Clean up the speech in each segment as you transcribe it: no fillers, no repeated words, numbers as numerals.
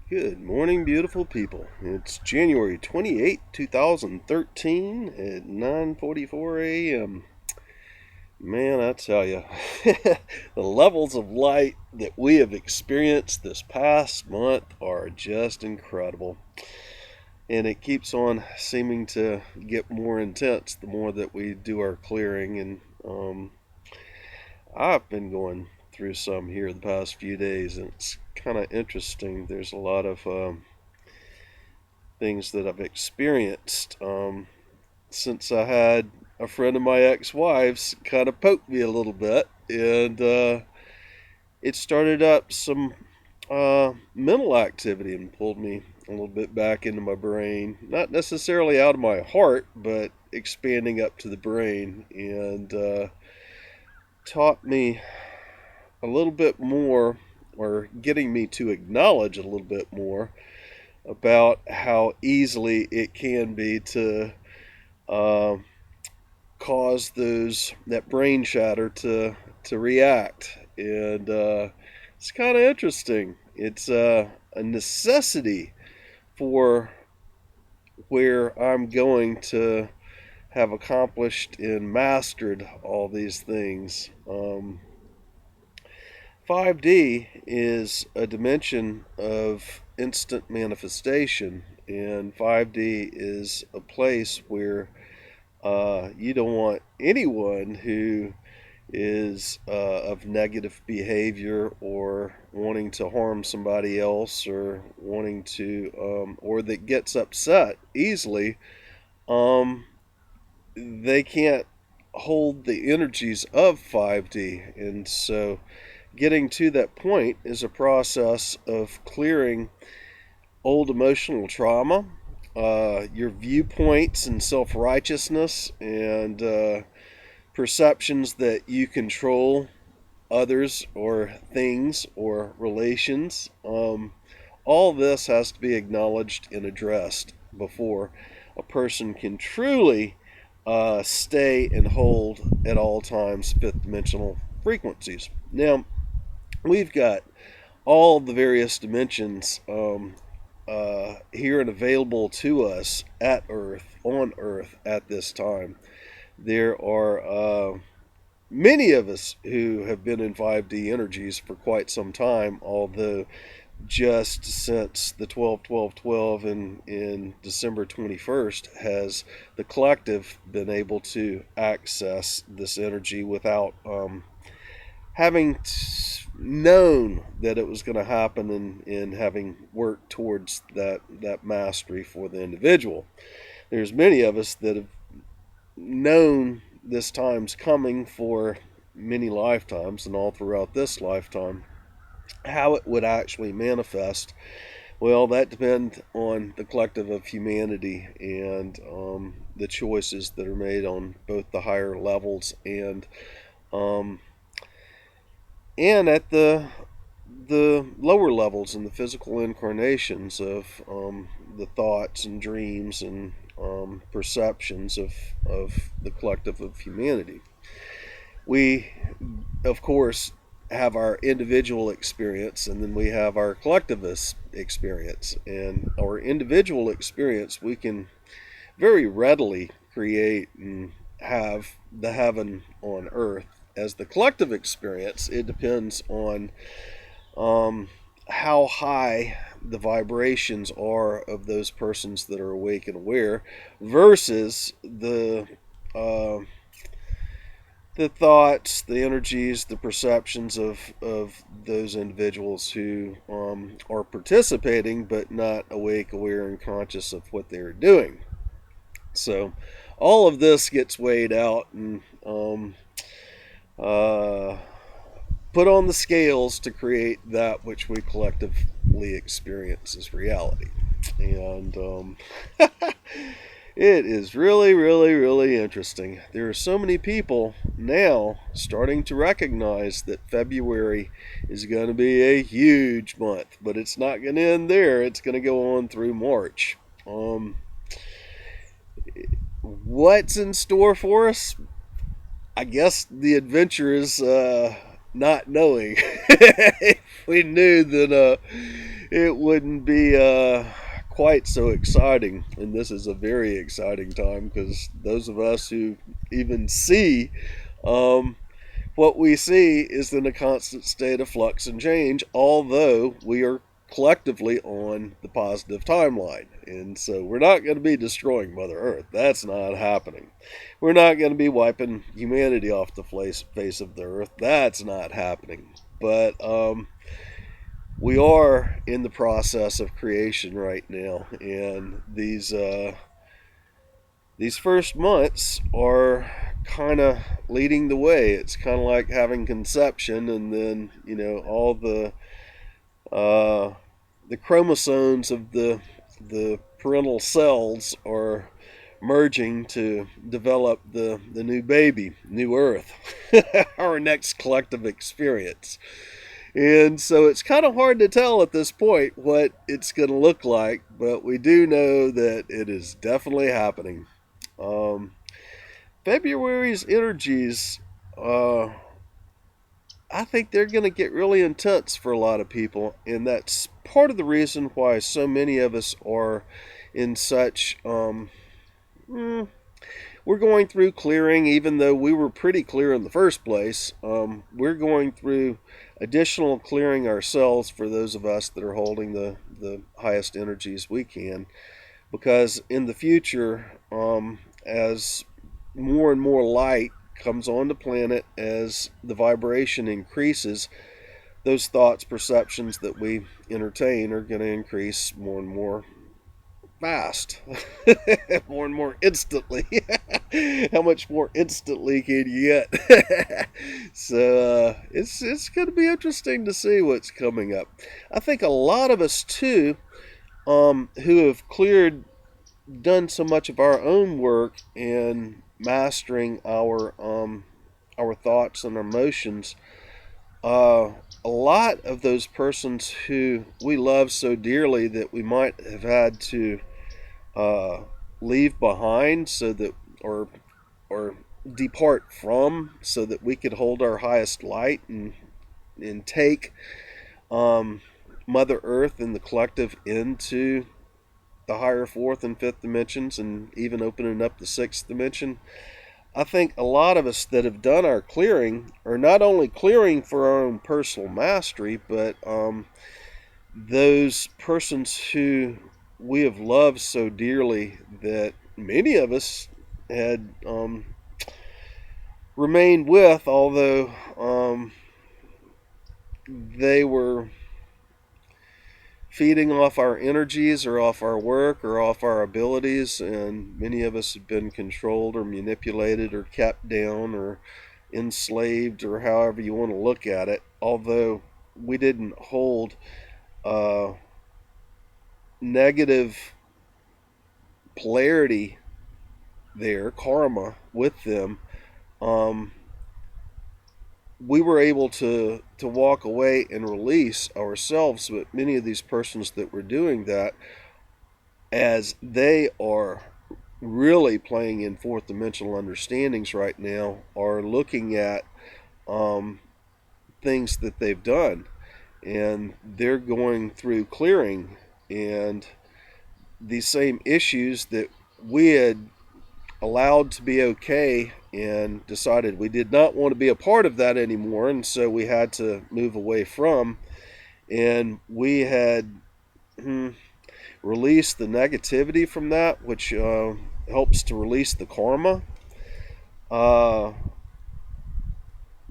Good morning, beautiful people. It's January 28th, 2013 at 9:44 a.m. Man, I tell you, the levels of light that we have experienced this past month are just incredible. And it keeps on seeming to get more intense the more that we do our clearing. And I've been going through some here the past few days, and it's kind of interesting. There's a lot of things that I've experienced since I had a friend of my ex-wife's kind of poke me a little bit, and it started up some mental activity and pulled me a little bit back into my brain. Not necessarily out of my heart, but expanding up to the brain, and taught me a little bit more, or getting me to acknowledge a little bit more about how easily it can be to cause that brain chatter to react. And it's kind of interesting. It's a necessity for where I'm going to have accomplished and mastered all these things. 5D is a dimension of instant manifestation, and 5D is a place where you don't want anyone who is of negative behavior or wanting to harm somebody else, or wanting to or that gets upset easily. They can't hold the energies of 5D, and so getting to that point is a process of clearing old emotional trauma, your viewpoints and self-righteousness, and perceptions that you control others or things or relations. All this has to be acknowledged and addressed before a person can truly stay and hold at all times fifth dimensional frequencies. Now, we've got all the various dimensions here and available to us at Earth, on Earth at this time. There are many of us who have been in 5D energies for quite some time, although just since the 12-12-12 in December 21st has the collective been able to access this energy without having known that it was going to happen, and having worked towards that mastery for the individual. There's many of us that have known this time's coming for many lifetimes, and all throughout this lifetime. How it would actually manifest, well, that depends on the collective of humanity, and the choices that are made on both the higher levels and at the lower levels, in the physical incarnations of the thoughts and dreams and perceptions of the collective of humanity. We, of course, have our individual experience, and then we have our collectivist experience. And our individual experience, we can very readily create and have the heaven on earth. As the collective experience, it depends on how high the vibrations are of those persons that are awake and aware, versus the thoughts, the energies, the perceptions of those individuals who are participating but not awake, aware, and conscious of what they're doing. So all of this gets weighed out and put on the scales to create that which we collectively experience as reality. And it is really, really, really interesting. There are so many people now starting to recognize that February is going to be a huge month, but it's not going to end there. It's going to go on through March. What's in store for us? I guess the adventure is not knowing. If we knew, then it wouldn't be quite so exciting. And this is a very exciting time because those of us who even see um, what we see is in a constant state of flux and change, although we are collectively on the positive timeline. And so we're not going to be destroying Mother Earth. That's not happening. We're not going to be wiping humanity off the face of the earth. That's not happening. But we are in the process of creation right now, and these first months are kind of leading the way. It's kind of like having conception, and then all uh, the chromosomes of the parental cells are merging to develop the new baby, new Earth, our next collective experience. And so it's kind of hard to tell at this point what it's going to look like, but we do know that it is definitely happening. Um, February's energies, I think they're going to get really intense for a lot of people, and that's part of the reason why so many of us are in such. We're going through clearing, even though we were pretty clear in the first place. We're going through additional clearing ourselves for those of us that are holding the highest energies we can, because in the future, as more and more light comes on the planet, as the vibration increases, those thoughts, perceptions that we entertain are going to increase more and more fast, more and more instantly. How much more instantly can you get? So it's going to be interesting to see what's coming up. I think a lot of us too, who have done so much of our own work in mastering our thoughts and our emotions. A lot of those persons who we love so dearly that we might have had to leave behind, so that or depart from, so that we could hold our highest light and take Mother Earth and the collective into the higher fourth and fifth dimensions, and even opening up the sixth dimension. I think a lot of us that have done our clearing are not only clearing for our own personal mastery, but those persons who we have loved so dearly that many of us had remained with, although they were feeding off our energies or off our work or off our abilities, and many of us have been controlled or manipulated or kept down or enslaved, or however you want to look at it, although we didn't hold negative polarity there, karma, with them. We were able to walk away and release ourselves. But many of these persons that were doing that, as they are really playing in fourth dimensional understandings right now, are looking at things that they've done, and they're going through clearing, and these same issues that we had allowed to be okay and decided we did not want to be a part of that anymore, and so we had to move away from, and we had released the negativity from that, which helps to release the karma.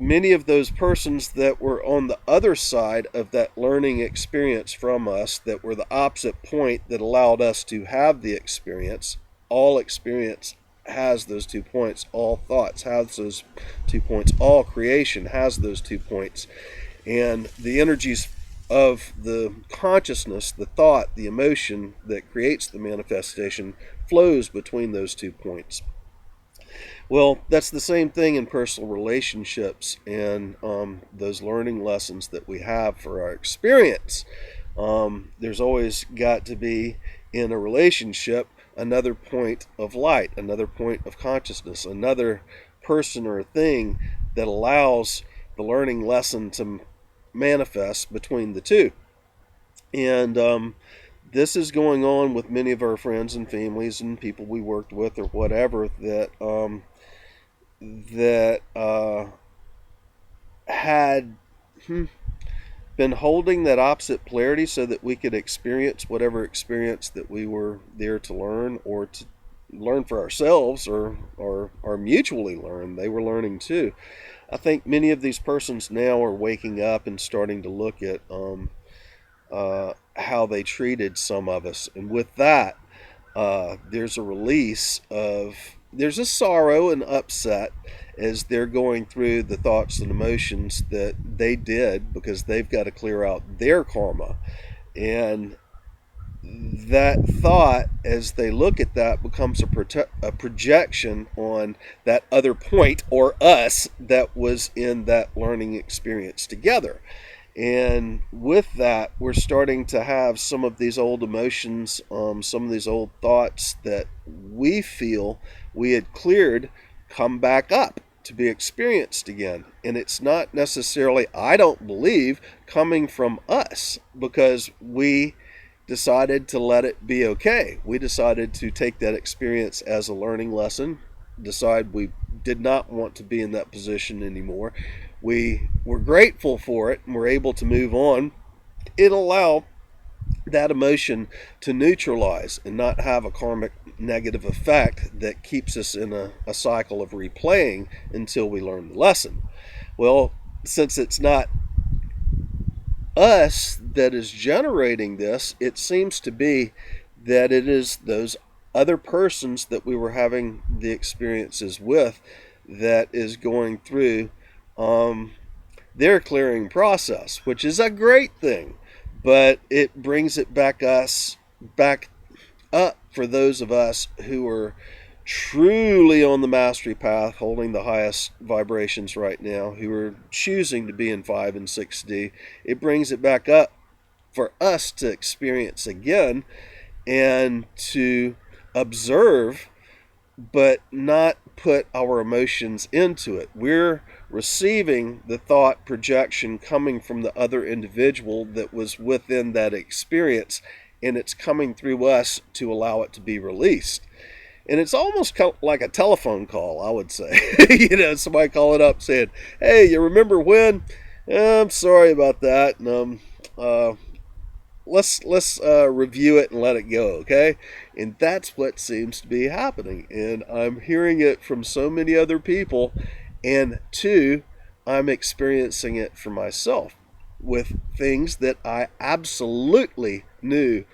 Many of those persons that were on the other side of that learning experience from us, that were the opposite point that allowed us to have the experience. All experience has those 2 points. All thoughts has those 2 points. All creation has those 2 points. And the energies of the consciousness, the thought, the emotion that creates the manifestation flows between those 2 points. Well, that's the same thing in personal relationships and those learning lessons that we have for our experience. There's always got to be, in a relationship, another point of light, another point of consciousness, another person or thing that allows the learning lesson to manifest between the two. And this is going on with many of our friends and families and people we worked with or whatever that had been holding that opposite polarity so that we could experience whatever experience that we were there to learn or to learn for ourselves or mutually learn. They were learning too. I think many of these persons now are waking up and starting to look at how they treated some of us. And with that, there's a release of, there's a sorrow and upset as they're going through the thoughts and emotions that they did because they've got to clear out their karma. And that thought, as they look at that, becomes a projection on that other point or us that was in that learning experience together. And with that, we're starting to have some of these old emotions, some of these old thoughts that we feel we had cleared come back up to be experienced again. And it's not necessarily, I don't believe, coming from us because we decided to let it be okay. We decided to take that experience as a learning lesson, decide we did not want to be in that position anymore. We were grateful for it and were able to move on. It allowed that emotion to neutralize and not have a karmic negative effect that keeps us in a cycle of replaying until we learn the lesson. Well, since it's not us that is generating this, it seems to be that it is those other persons that we were having the experiences with that is going through their clearing process, which is a great thing, but it brings it back up for those of us who are truly on the mastery path, holding the highest vibrations right now, who are choosing to be in 5 and 6D. It brings it back up for us to experience again and to observe, but not put our emotions into it. We're receiving the thought projection coming from the other individual that was within that experience, and it's coming through us to allow it to be released. And it's almost like a telephone call, I would say. Somebody calling up saying, "Hey, you remember when? I'm sorry about that. And, let's review it and let it go, okay?" And that's what seems to be happening. And I'm hearing it from so many other people. And two, I'm experiencing it for myself with things that I absolutely knew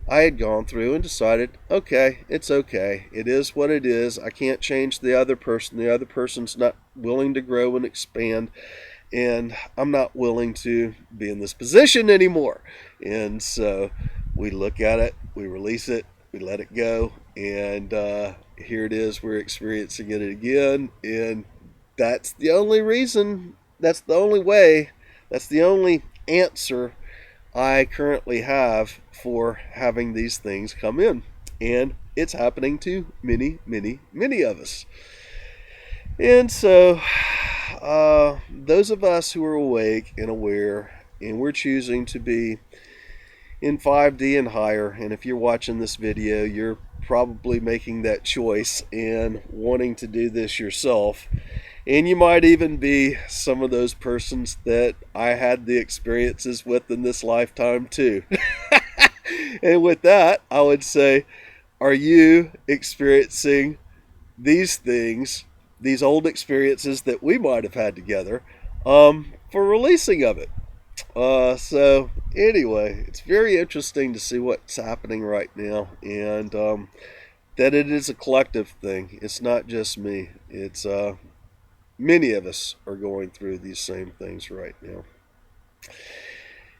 I had gone through and decided, okay, it's okay. It is what it is. I can't change the other person. The other person's not willing to grow and expand. And I'm not willing to be in this position anymore. And so we look at it, we release it, we let it go. And here it is. We're experiencing it again. And that's the only reason, that's the only way, that's the only answer I currently have for having these things come in. And it's happening to many, many, many of us. And so, those of us who are awake and aware, and we're choosing to be in 5D and higher, and if you're watching this video, you're probably making that choice and wanting to do this yourself. And you might even be some of those persons that I had the experiences with in this lifetime too. And with that, I would say, are you experiencing these things, these old experiences that we might have had together, for releasing of it? So anyway, it's very interesting to see what's happening right now, and that it is a collective thing. It's not just me. It's many of us are going through these same things right now.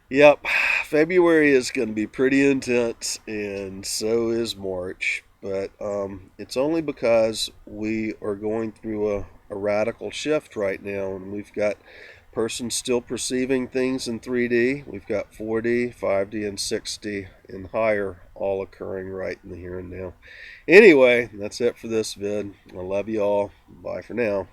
Yep, February is going to be pretty intense, and so is March. But it's only because we are going through a radical shift right now, and we've got persons still perceiving things in 3D. We've got 4D, 5D, and 6D and higher all occurring right in the here and now. Anyway, that's it for this vid. I love you all. Bye for now.